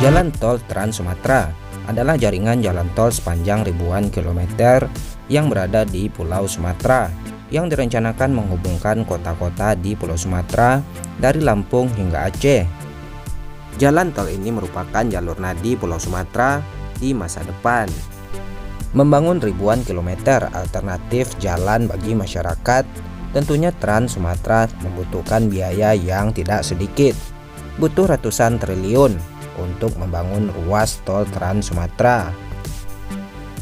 Jalan tol Trans Sumatera adalah jaringan jalan tol sepanjang ribuan kilometer yang berada di Pulau Sumatera yang direncanakan menghubungkan kota-kota di Pulau Sumatera dari Lampung hingga Aceh. Jalan tol ini merupakan jalur nadi Pulau Sumatera di masa depan. Membangun ribuan kilometer alternatif jalan bagi masyarakat, tentunya Trans Sumatera membutuhkan biaya yang tidak sedikit. Butuh ratusan triliun untuk membangun ruas tol Trans Sumatera.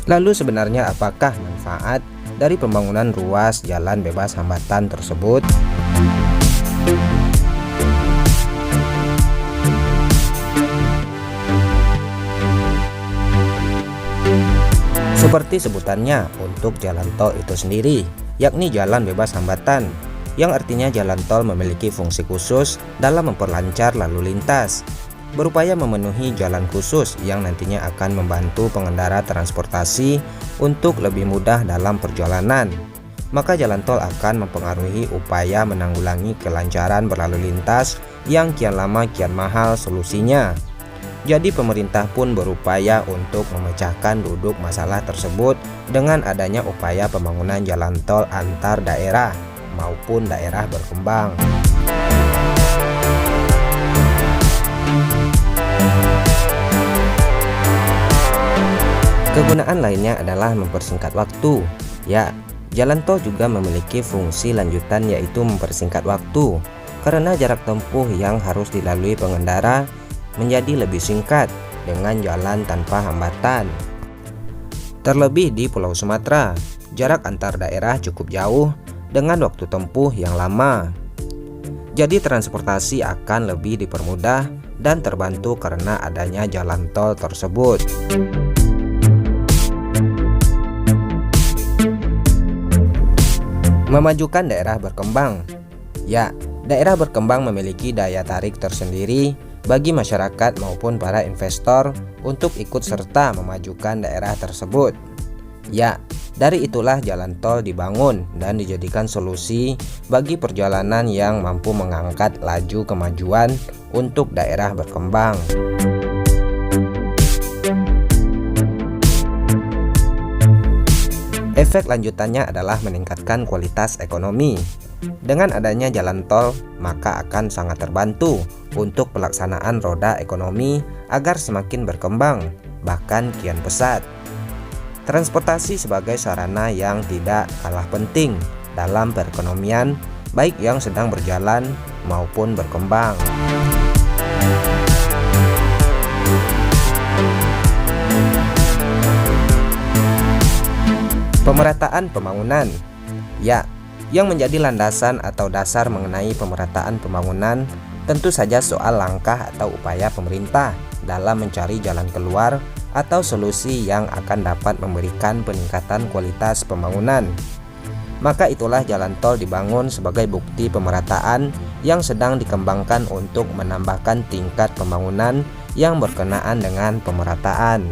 Lalu sebenarnya apakah manfaat dari pembangunan ruas jalan bebas hambatan tersebut? Seperti sebutannya untuk jalan tol itu sendiri, yakni jalan bebas hambatan, yang artinya jalan tol memiliki fungsi khusus dalam memperlancar lalu lintas, berupaya memenuhi jalan khusus yang nantinya akan membantu pengendara transportasi untuk lebih mudah dalam perjalanan. Maka jalan tol akan mempengaruhi upaya menanggulangi kelancaran berlalu lintas yang kian lama kian mahal solusinya. Jadi pemerintah pun berupaya untuk memecahkan duduk masalah tersebut dengan adanya upaya pembangunan jalan tol antar daerah maupun daerah berkembang. Kegunaan lainnya adalah mempersingkat waktu. Ya, jalan tol juga memiliki fungsi lanjutan, yaitu mempersingkat waktu karena jarak tempuh yang harus dilalui pengendara menjadi lebih singkat dengan jalan tanpa hambatan. Terlebih di Pulau Sumatera, jarak antar daerah cukup jauh dengan waktu tempuh yang lama. Jadi transportasi akan lebih dipermudah dan terbantu karena adanya jalan tol tersebut. Memajukan daerah berkembang. Ya, daerah berkembang memiliki daya tarik tersendiri bagi masyarakat maupun para investor untuk ikut serta memajukan daerah tersebut. Ya, dari itulah jalan tol dibangun dan dijadikan solusi bagi perjalanan yang mampu mengangkat laju kemajuan untuk daerah berkembang. Efek lanjutannya adalah meningkatkan kualitas ekonomi. Dengan adanya jalan tol, maka akan sangat terbantu untuk pelaksanaan roda ekonomi agar semakin berkembang, bahkan kian pesat. Transportasi sebagai sarana yang tidak kalah penting dalam perekonomian, baik yang sedang berjalan maupun berkembang. Pemerataan pembangunan. Ya, yang menjadi landasan atau dasar mengenai pemerataan pembangunan tentu saja soal langkah atau upaya pemerintah dalam mencari jalan keluar atau solusi yang akan dapat memberikan peningkatan kualitas pembangunan. Maka itulah jalan tol dibangun sebagai bukti pemerataan yang sedang dikembangkan untuk menambahkan tingkat pembangunan yang berkenaan dengan pemerataan.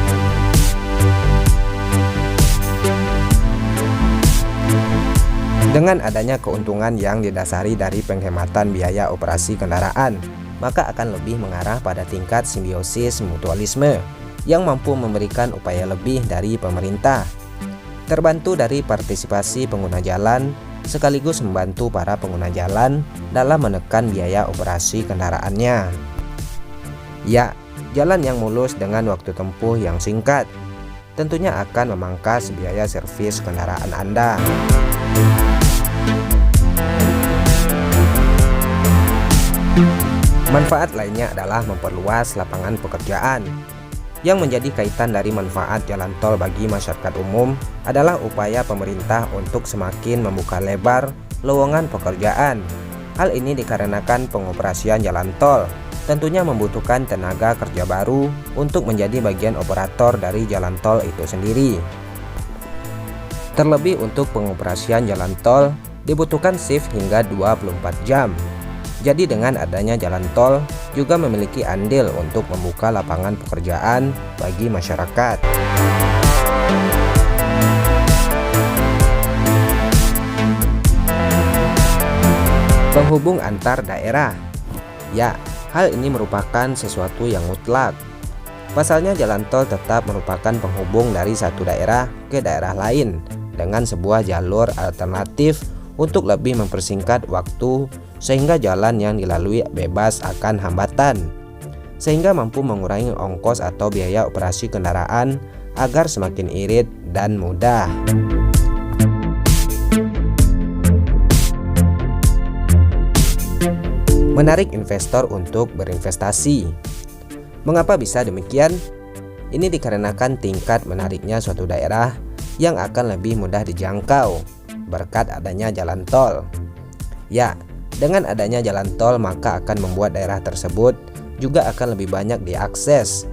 Dengan adanya keuntungan yang didasari dari penghematan biaya operasi kendaraan, maka akan lebih mengarah pada tingkat simbiosis mutualisme yang mampu memberikan upaya lebih dari pemerintah, terbantu dari partisipasi pengguna jalan, sekaligus membantu para pengguna jalan dalam menekan biaya operasi kendaraannya. Ya, jalan yang mulus dengan waktu tempuh yang singkat tentunya akan memangkas biaya servis kendaraan Anda. Manfaat lainnya adalah memperluas lapangan pekerjaan. Yang menjadi kaitan dari manfaat jalan tol bagi masyarakat umum adalah upaya pemerintah untuk semakin membuka lebar lowongan pekerjaan. Hal ini dikarenakan pengoperasian jalan tol tentunya membutuhkan tenaga kerja baru untuk menjadi bagian operator dari jalan tol itu sendiri. Terlebih untuk pengoperasian jalan tol dibutuhkan shift hingga 24 jam. Jadi dengan adanya jalan tol juga memiliki andil untuk membuka lapangan pekerjaan bagi masyarakat. Penghubung antar daerah. Ya, hal ini merupakan sesuatu yang mutlak. Pasalnya jalan tol tetap merupakan penghubung dari satu daerah ke daerah lain dengan sebuah jalur alternatif untuk lebih mempersingkat waktu, sehingga jalan yang dilalui bebas akan hambatan, sehingga mampu mengurangi ongkos atau biaya operasi kendaraan agar semakin irit dan mudah. Menarik investor untuk berinvestasi. Mengapa bisa demikian? Ini dikarenakan tingkat menariknya suatu daerah yang akan lebih mudah dijangkau berkat adanya jalan tol. Ya, dengan adanya jalan tol maka akan membuat daerah tersebut juga akan lebih banyak diakses.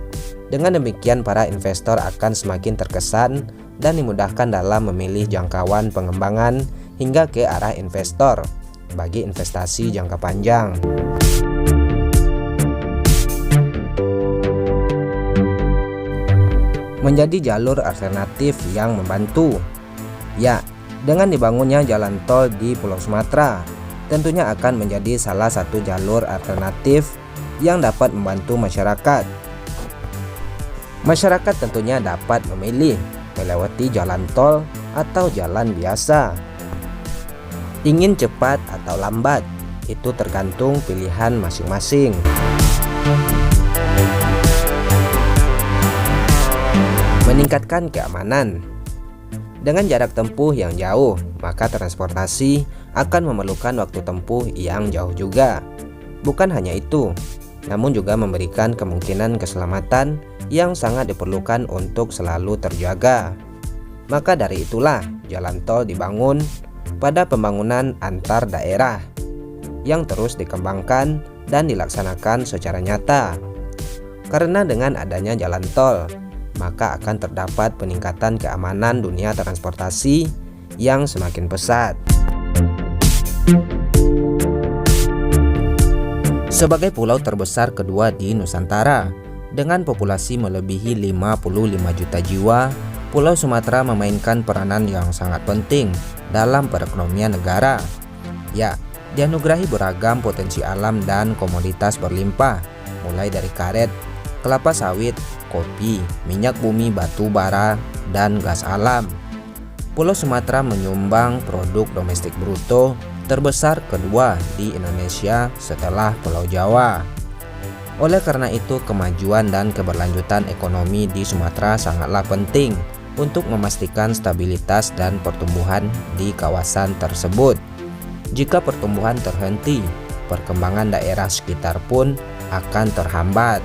Dengan demikian para investor akan semakin terkesan dan dimudahkan dalam memilih jangkauan pengembangan hingga ke arah investor bagi investasi jangka panjang. Menjadi jalur alternatif yang membantu. Ya, dengan dibangunnya jalan tol di Pulau Sumatera, tentunya akan menjadi salah satu jalur alternatif yang dapat membantu masyarakat. Masyarakat tentunya dapat memilih melewati jalan tol atau jalan biasa. Ingin cepat atau lambat, itu tergantung pilihan masing-masing. Meningkatkan keamanan. Dengan jarak tempuh yang jauh, maka transportasi akan memerlukan waktu tempuh yang jauh juga. Bukan hanya itu, namun juga memberikan kemungkinan keselamatan yang sangat diperlukan untuk selalu terjaga. Maka dari itulah jalan tol dibangun pada pembangunan antar daerah yang terus dikembangkan dan dilaksanakan secara nyata. Karena dengan adanya jalan tol, maka akan terdapat peningkatan keamanan dunia transportasi yang semakin pesat. Sebagai pulau terbesar kedua di Nusantara, dengan populasi melebihi 55 juta jiwa, Pulau Sumatera memainkan peranan yang sangat penting dalam perekonomian negara. Ya, dianugerahi beragam potensi alam dan komoditas berlimpah, mulai dari karet, kelapa sawit, kopi, minyak bumi, batu bara, dan gas alam. Pulau Sumatera menyumbang produk domestik bruto terbesar kedua di Indonesia setelah Pulau Jawa. Oleh karena itu, kemajuan dan keberlanjutan ekonomi di Sumatera sangatlah penting untuk memastikan stabilitas dan pertumbuhan di kawasan tersebut. Jika pertumbuhan terhenti, perkembangan daerah sekitar pun akan terhambat.